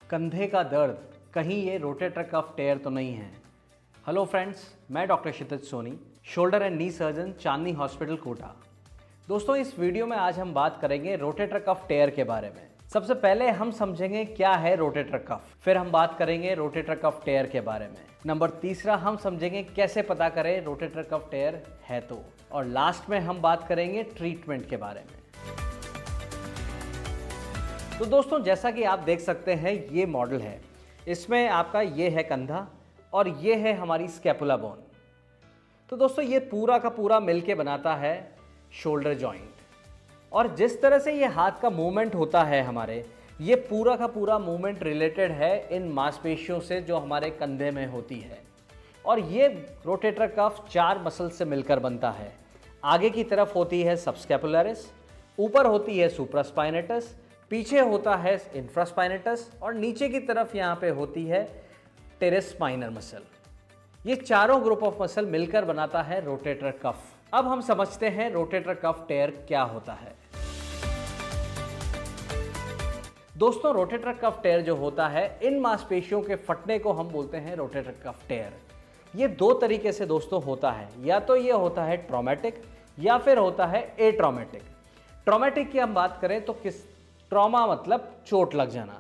कंधे का दर्द, कहीं ये रोटेटर कफ टेयर तो नहीं है। हेलो फ्रेंड्स, मैं doctor Kshitij Soni, shoulder and knee surgeon, Chandni hospital Kota. दोस्तों, इस वीडियो में आज हम बात करेंगे रोटेटर कफ टेयर के बारे में। सबसे पहले हम समझेंगे क्या है रोटेटर कफ, फिर हम बात करेंगे रोटेटर कफ टेयर के बारे में। नंबर तीसरा, हम समझेंगे कैसे पता करें रोटेटर कफ टेयर है तो, और लास्ट में हम बात करेंगे ट्रीटमेंट के बारे में। तो दोस्तों, जैसा कि आप देख सकते हैं, ये मॉडल है। इसमें आपका ये है कंधा और ये है हमारी स्कैपुला बोन। तो दोस्तों, ये पूरा का पूरा मिलके बनाता है शोल्डर जॉइंट। और जिस तरह से ये हाथ का मूवमेंट होता है हमारे, ये पूरा का पूरा मूवमेंट रिलेटेड है इन मांसपेशियों से जो हमारे कंधे में होती है। और ये रोटेटर कफ 4 मसल से मिलकर बनता है। आगे की तरफ होती है सबस्कैपुलरिस, ऊपर होती है सुप्रास्पाइनेटस, पीछे होता है इंफ्रास्पाइनेटस और नीचे की तरफ यहाँ पे होती है टेरेस स्पाइनर मसल। ये चारों ग्रुप ऑफ मसल मिलकर बनाता है रोटेटर कफ। अब हम समझते हैं रोटेटर कफ टेयर क्या होता है। दोस्तों, रोटेटर कफ टेयर जो होता है, इन मांसपेशियों के फटने को हम बोलते हैं रोटेटर कफ टेयर। ये 2 तरीके से दोस्तों होता है, या तो ये होता है ट्रॉमेटिक या फिर होता है एट्रॉमेटिक। ट्रॉमेटिक की हम बात करें तो ट्रॉमा मतलब चोट लग जाना।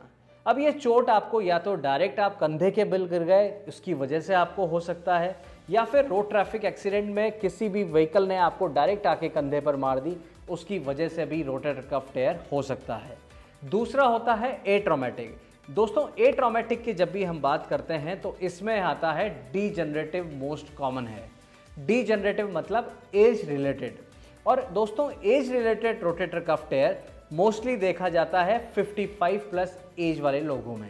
अब ये चोट आपको या तो डायरेक्ट आप कंधे के बल गिर गए, उसकी वजह से आपको हो सकता है, या फिर रोड ट्रैफिक एक्सीडेंट में किसी भी व्हीकल ने आपको डायरेक्ट आके कंधे पर मार दी, उसकी वजह से भी रोटेटर कफ टेयर हो सकता है। दूसरा होता है एट्रॉमेटिक। दोस्तों, एट्रॉमेटिक की जब भी हम बात करते हैं तो इसमें आता है डीजनरेटिव, मोस्ट कॉमन है। डीजनरेटिव मतलब एज रिलेटेड। और दोस्तों, एज रिलेटेड रोटेटर कफ टेयर मोस्टली देखा जाता है 55 प्लस एज वाले लोगों में।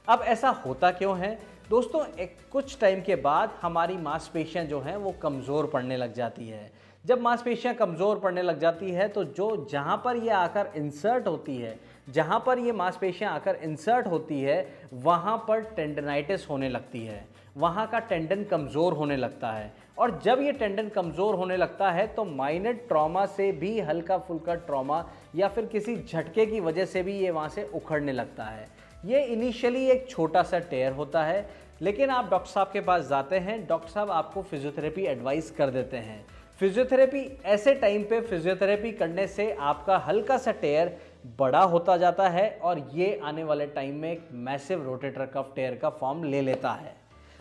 अब ऐसा होता क्यों है दोस्तों? कुछ टाइम के बाद हमारी मांसपेशियां जो हैं वो कमज़ोर पड़ने लग जाती है। जब मांसपेशियां कमज़ोर पड़ने लग जाती है तो जहां पर ये आकर इंसर्ट होती है, जहां पर ये मांसपेशियां आकर इंसर्ट होती है, वहां पर टेंडनाइटिस होने लगती है, वहां का टेंडन कमज़ोर होने लगता है। और जब ये टेंडन कमज़ोर होने लगता है तो माइनर ट्रॉमा से भी, हल्का फुल्का ट्रॉमा या फिर किसी झटके की वजह से भी ये वहाँ से उखड़ने लगता है। ये इनिशियली एक छोटा सा टेयर होता है, लेकिन आप डॉक्टर साहब के पास जाते हैं, डॉक्टर साहब आपको फिजियोथेरेपी एडवाइस कर देते हैं। फिजियोथेरेपी, ऐसे टाइम पे फिजियोथेरेपी करने से आपका हल्का सा टेयर बड़ा होता जाता है और ये आने वाले टाइम में एक मैसिव रोटेटर कफ टेयर का फॉर्म ले लेता है।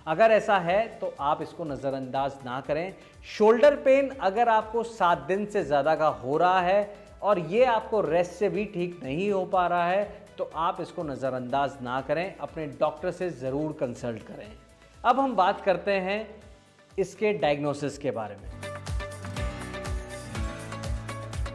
अगर ऐसा है तो आप इसको नज़रअंदाज ना करें। शोल्डर पेन अगर आपको 7 दिन से ज़्यादा का हो रहा है और ये आपको रेस्ट से भी ठीक नहीं हो पा रहा है तो आप इसको नज़रअंदाज ना करें, अपने डॉक्टर से ज़रूर कंसल्ट करें। अब हम बात करते हैं इसके डायग्नोसिस के बारे में।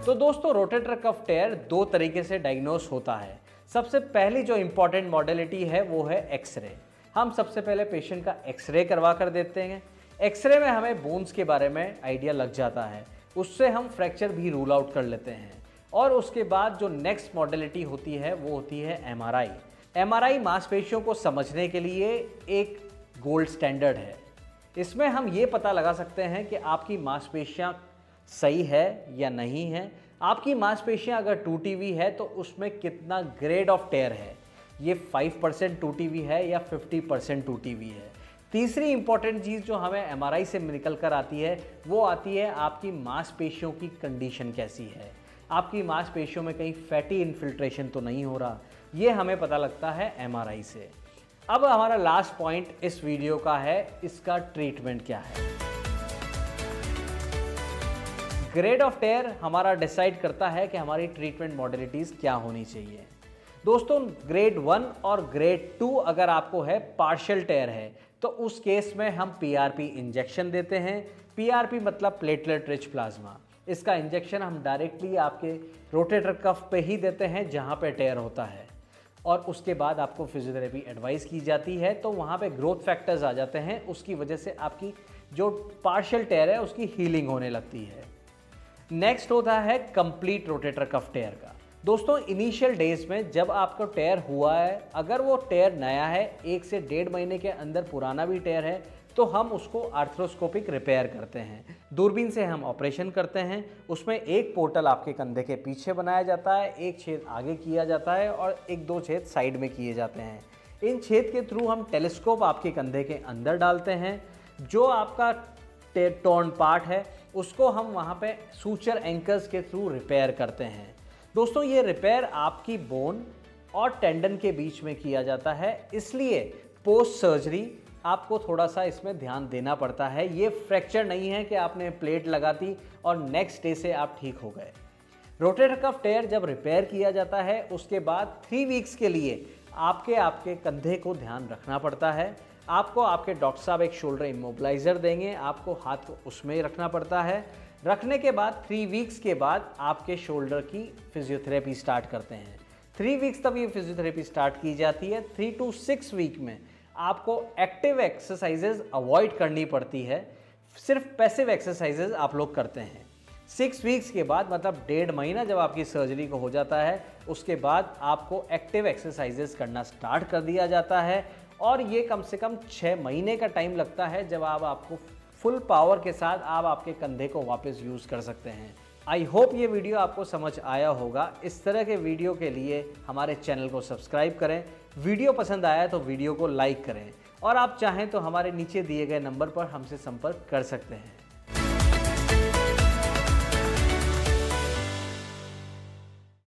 तो दोस्तों, रोटेटर कफ टेयर 2 तरीके से डायग्नोस होता है। सबसे पहली जो इंपॉर्टेंट मॉडलिटी है वो है एक्सरे। हम सबसे पहले पेशेंट का एक्सरे करवा कर देते हैं। एक्सरे में हमें बोन्स के बारे में आइडिया लग जाता है, उससे हम फ्रैक्चर भी रूल आउट कर लेते हैं। और उसके बाद जो नेक्स्ट मॉडलिटी होती है वो होती है एमआरआई। एमआरआई मांसपेशियों को समझने के लिए एक गोल्ड स्टैंडर्ड है। इसमें हम ये पता लगा सकते हैं कि आपकी मांसपेशियां सही है या नहीं है। आपकी मांसपेशियां अगर टूटी हुई है तो उसमें कितना ग्रेड ऑफ टेयर है, ये 5% टूटी हुई है या 50% टूटी हुई है। तीसरी इंपॉर्टेंट चीज़ जो हमें एमआरआई से निकल कर आती है वो आती है आपकी मांसपेशियों की कंडीशन कैसी है। आपकी मांसपेशियों में कहीं फैटी इन्फिल्ट्रेशन तो नहीं हो रहा, ये हमें पता लगता है एमआरआई से। अब हमारा लास्ट पॉइंट इस वीडियो का है, इसका ट्रीटमेंट क्या है। ग्रेड ऑफ टेयर हमारा डिसाइड करता है कि हमारी ट्रीटमेंट मॉडलिटीज़ क्या होनी चाहिए। दोस्तों, ग्रेड 1 और ग्रेड 2 अगर आपको है, पार्शियल टेयर है, तो उस केस में हम पीआरपी इंजेक्शन देते हैं। पीआरपी मतलब प्लेटलेट रिच प्लाज्मा। इसका इंजेक्शन हम डायरेक्टली आपके रोटेटर कफ पे ही देते हैं जहाँ पे टेयर होता है। और उसके बाद आपको फिजियोथेरेपी एडवाइस की जाती है, तो वहाँ पे ग्रोथ फैक्टर्स आ जाते हैं, उसकी वजह से आपकी जो पार्शियल टेयर है उसकी हीलिंग होने लगती है। नेक्स्ट होता है कंप्लीट रोटेटर कफ टेयर का। दोस्तों, इनिशियल डेज में जब आपको टेयर हुआ है, अगर वो टेयर नया है, 1 से 1.5 महीने के अंदर पुराना भी टेयर है, तो हम उसको आर्थ्रोस्कोपिक रिपेयर करते हैं। दूरबीन से हम ऑपरेशन करते हैं। उसमें एक पोर्टल आपके कंधे के पीछे बनाया जाता है, एक छेद आगे किया जाता है और 1-2 छेद साइड में किए जाते हैं। इन छेद के थ्रू हम टेलीस्कोप आपके कंधे के अंदर डालते हैं। जो आपका टॉर्न पार्ट है उसको हम वहाँ पे सूचर एंकर्स के थ्रू रिपेयर करते हैं। दोस्तों ये रिपेयर आपकी बोन और टेंडन के बीच में किया जाता है, इसलिए पोस्ट सर्जरी आपको थोड़ा सा इसमें ध्यान देना पड़ता है। ये फ्रैक्चर नहीं है कि आपने प्लेट लगा दी और नेक्स्ट डे से आप ठीक हो गए। रोटेटर कफ टेयर जब रिपेयर किया जाता है उसके बाद 3 वीक्स के लिए आपके कंधे को ध्यान रखना पड़ता है। आपको आपके डॉक्टर साहब एक शोल्डर इमोबिलाइज़र देंगे, आपको हाथ को उसमें रखना पड़ता है। रखने के बाद 3 वीक्स के बाद आपके शोल्डर की फिजियोथेरेपी स्टार्ट करते हैं। 3 वीक्स तक ये फिजियोथेरेपी स्टार्ट की जाती है। 3 to 6 वीक में आपको एक्टिव एक्सरसाइजेज अवॉइड करनी पड़ती है, सिर्फ पैसिव एक्सरसाइजेज आप लोग करते हैं। 6 वीक्स के बाद मतलब 1.5 महीना जब आपकी सर्जरी को हो जाता है उसके बाद आपको एक्टिव एक्सरसाइजेज करना स्टार्ट कर दिया जाता है और ये कम से कम 6 महीने का टाइम लगता है जब आपको फुल पावर के साथ आप आपके कंधे को वापस यूज़ कर सकते हैं। आई होप ये वीडियो आपको समझ आया होगा। इस तरह के वीडियो के लिए हमारे चैनल को सब्सक्राइब करें। वीडियो पसंद आया तो वीडियो को लाइक करें और आप चाहें तो हमारे नीचे दिए गए नंबर पर हमसे संपर्क कर सकते हैं।